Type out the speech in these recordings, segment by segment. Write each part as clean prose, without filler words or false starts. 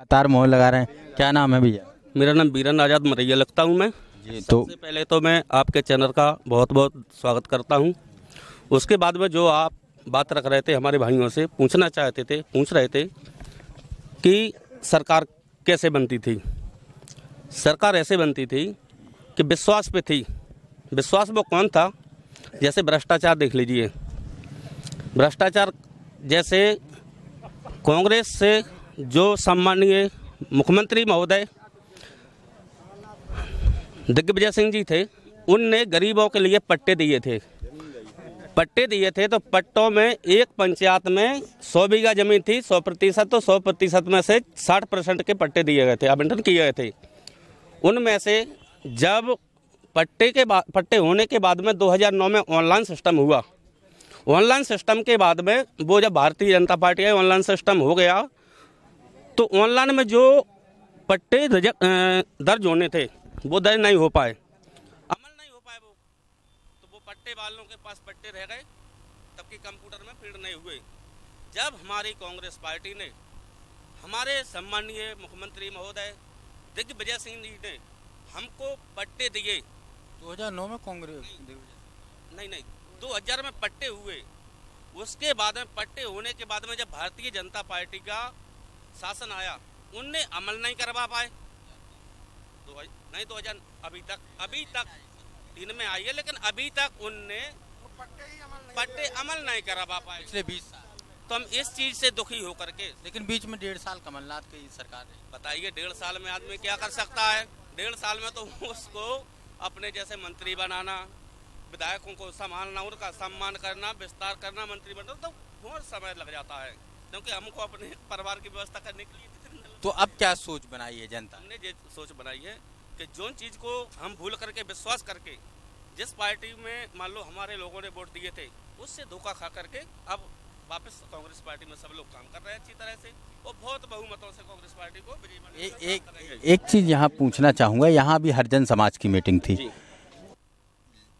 तार मोहर लगा रहे हैं, क्या नाम है भैया? मेरा नाम बीरन आज़ाद मरैया लगता हूँ मैं जी। तो सबसे पहले तो मैं आपके चैनल का बहुत बहुत स्वागत करता हूँ। उसके बाद में जो आप बात रख रहे थे, हमारे भाइयों से पूछ रहे थे कि सरकार कैसे बनती थी। सरकार ऐसे बनती थी कि विश्वास पे थी। विश्वास वो कौन था? जैसे भ्रष्टाचार देख लीजिए। भ्रष्टाचार जैसे कांग्रेस से जो सम्मानीय मुख्यमंत्री महोदय दिग्विजय सिंह जी थे, उनने गरीबों के लिए पट्टे दिए थे। तो पट्टों में एक पंचायत में 100 बीघा जमीन थी, 100%, तो 100% में से 60% के पट्टे दिए गए थे, आवंटन किए गए थे। उनमें से जब पट्टे होने के बाद में 2009 में ऑनलाइन सिस्टम हुआ। ऑनलाइन सिस्टम के बाद में वो जब भारतीय जनता पार्टी का ऑनलाइन सिस्टम हो गया, तो ऑनलाइन में जो पट्टे दर्ज होने थे वो दर्ज नहीं हो पाए, अमल नहीं हो पाए वो। तो वो पट्टे वालों के पास पट्टे रह गए, तब कि कंप्यूटर में फीड नहीं हुए। जब हमारी कांग्रेस पार्टी ने, हमारे सम्मानीय मुख्यमंत्री महोदय दिग्विजय सिंह जी ने हमको पट्टे दिए 2009 में कांग्रेस नहीं 2000 में पट्टे हुए। उसके बाद में पट्टे होने के बाद में जब भारतीय जनता पार्टी का शासन आया, उनने अमल नहीं करवा पाए। नहीं 2000 अभी तक 3 में आई है, लेकिन अभी तक उनने पट्टे अमल नहीं करवा पाए पिछले 20 साल। तो हम इस चीज से दुखी होकर के, लेकिन बीच में 1.5 साल कमलनाथ की सरकार रही। बताइए 1.5 साल में आदमी क्या कर सकता है? 1.5 साल में तो उसको अपने जैसे मंत्री बनाना, विधायकों को संभालना, उनका सम्मान करना, विस्तार करना, मंत्री बनना, तो बहुत समय लग जाता है, क्योंकि हमको अपने परिवार की व्यवस्था करने के लिए। तो अब क्या सोच बनाई है जनता? हमने ये सोच बनाई है कि जो चीज़ को हम भूल करके, विश्वास करके, जिस पार्टी में मान लो हमारे लोगों ने वोट दिए थे, उससे धोखा खा करके अब वापस कांग्रेस पार्टी में सब लोग काम कर रहे हैं अच्छी तरह से, और बहुत बहुमतों से कांग्रेस पार्टी को विजयी। एक चीज यहाँ पूछना चाहूँगा, यहाँ भी हरिजन समाज की मीटिंग थी।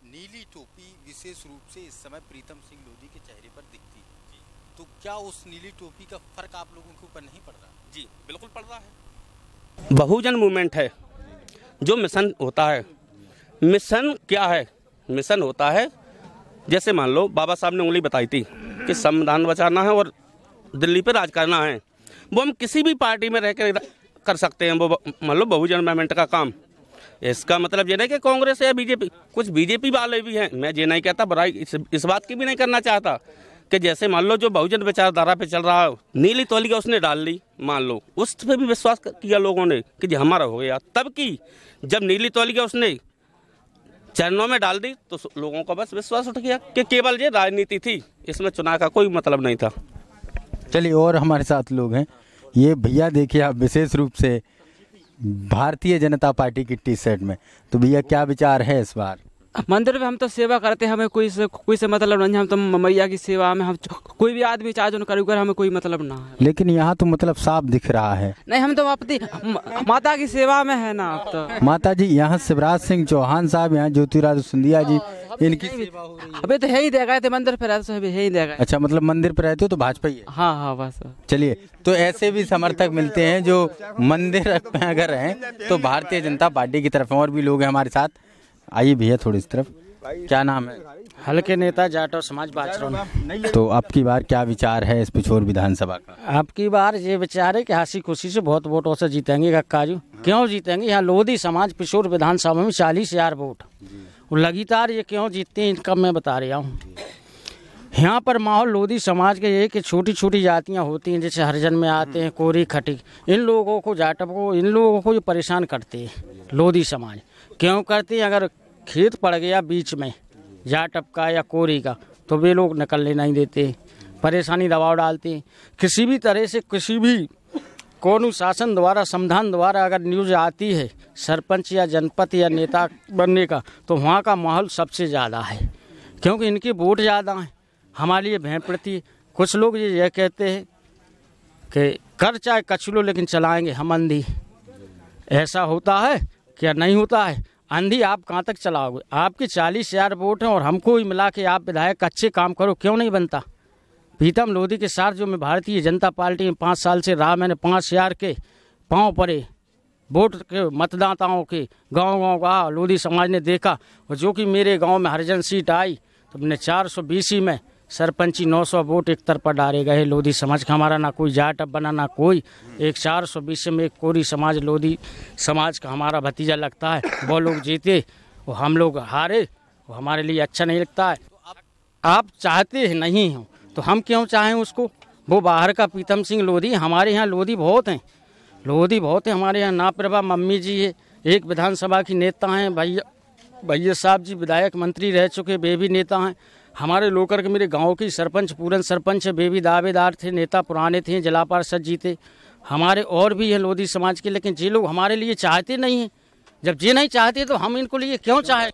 नीली टोपी विशेष रूप से इस समय प्रीतम सिंह लोधी के चेहरे पर दिखती है, तो क्या उस नीली टोपी का फर्क आप लोगों के ऊपर नहीं पड़ रहा? जी बिल्कुल पड़ रहा है। बहुजन मूवमेंट है, जो मिशन होता है। मिशन क्या है? मिशन होता है, जैसे मान लो बाबा साहब ने उंगली बताई थी कि संविधान बचाना है और दिल्ली पे राज करना है। वो हम किसी भी पार्टी में रह कर सकते हैं, वो मान लो बहुजन मूवमेंट का काम। इसका मतलब ये नहीं कि कांग्रेस या बीजेपी, कुछ बीजेपी वाले भी हैं। मैं ये नहीं कहता, बुराई इस बात की भी नहीं करना चाहता कि जैसे मान लो जो बहुजन विचारधारा पे चल रहा है, नीली तौलिया उसने डाल ली, मान लो उस पर भी विश्वास किया लोगों ने कि जी हमारा हो गया। तब की जब नीली तौलिया उसने चरणों में डाल दी, तो लोगों का बस विश्वास उठ गया कि केवल ये राजनीति थी, इसमें चुनाव का कोई मतलब नहीं था। चलिए, और हमारे साथ लोग हैं। ये भैया देखिए, आप विशेष रूप से भारतीय जनता पार्टी की टी शर्ट में, तो भैया क्या विचार है इस बार? मंदिर में हम तो सेवा करते हैं, हमें कोई से मतलब नहीं। हम तो मैया की सेवा में, हम कोई भी आदमी चाहे जो करूँ, हमें कोई मतलब ना है। लेकिन यहाँ तो मतलब साफ दिख रहा है। नहीं, हम तो अपनी माता की सेवा में है ना। अब तो माता जी, यहाँ शिवराज सिंह चौहान साहब, यहाँ ज्योतिरादित्य सिंधिया जी, इनकी सेवा हो रही है। अभी तो है ही दे गए थे मंदिर पे रहते, है ही दे गए। अच्छा, मतलब मंदिर पे रहते हो तो भाजपा ही है? हाँ बस। चलिए, तो ऐसे भी समर्थक मिलते हैं जो मंदिर में अगर हैं तो भारतीय जनता पार्टी की तरफ। और भी लोग हैं हमारे साथ, आइए भैया थोड़ी इस तरफ। क्या नाम है? हल्के नेता जाटो समाज बाचरौन। तो आपकी बार क्या विचार है इस पिछोर विधानसभा का? आपकी बार ये विचार है कि हंसी खुशी से बहुत वोटों से जीतेंगे कक्काजू। क्यों जीतेंगे? यहाँ लोधी समाज पिछोर विधानसभा में 40,000 वोट लगातार, ये क्यों जीतते हैं इनका मैं बता रहा हूँ। यहाँ पर माहौल लोधी समाज के ये कि छोटी छोटी जातियाँ होती हैं, जैसे हरिजन में आते हैं, कोरी खटी, इन लोगों को, जाटव को, इन लोगों को ये परेशान करते हैं लोधी समाज। क्यों करते हैं? अगर खेत पड़ गया बीच में जाटव का या कोरी का, तो वे लोग निकलने नहीं देते, परेशानी दबाव डालते हैं। किसी भी तरह से, किसी भी कानून शासन द्वारा, संविधान द्वारा अगर न्यूज़ आती है सरपंच या जनपद या नेता बनने का, तो वहाँ का माहौल सबसे ज़्यादा है, क्योंकि इनके वोट ज़्यादा हैं। हमारे लिए भय पड़ती है। कुछ लोग ये कहते हैं कि कर चाहे कछ लो, लेकिन चलाएंगे हम अंधी। ऐसा होता है क्या? नहीं होता है। अंधी आप कहाँ तक चलाओगे? आपके 40,000 वोट हैं और हमको ही मिला के आप विधायक अच्छे काम करो, क्यों नहीं बनता? प्रीतम लोधी के साथ जो मैं भारतीय जनता पार्टी में 5 साल से रहा, मैंने 5,000 के पाँव पड़े वोट के मतदाताओं के गांव का लोधी समाज ने देखा। और जो कि मेरे गांव में हरिजन सीट आई तो हमने 420 में सरपंची 900 वोट एक तरफा डाले गए लोधी समाज का। हमारा ना कोई जाट बना ना कोई, एक 420 में एक कोरी समाज लोधी समाज का हमारा भतीजा लगता है। वो लोग जीते और हम लोग हारे, वो हमारे लिए अच्छा नहीं लगता है। आप चाहते हैं नहीं हो तो हम क्यों चाहें उसको। वो बाहर का प्रीतम सिंह लोधी, हमारे यहाँ लोधी बहुत हैं, लोधी बहुत है हमारे यहाँ। नाप्रभा मम्मी जी है, एक विधानसभा की नेता हैं, भैया साहब जी विधायक मंत्री रह चुके, वे भी नेता हैं। हमारे लोकर के मेरे गांव की सरपंच पूरन सरपंच है, वे भी दावेदार थे, नेता पुराने थे, जिला पार्षद जीते। हमारे और भी हैं लोधी समाज के, लेकिन ये लोग हमारे लिए चाहते नहीं हैं। जब ये नहीं चाहते तो हम इनको लिए क्यों चाहे।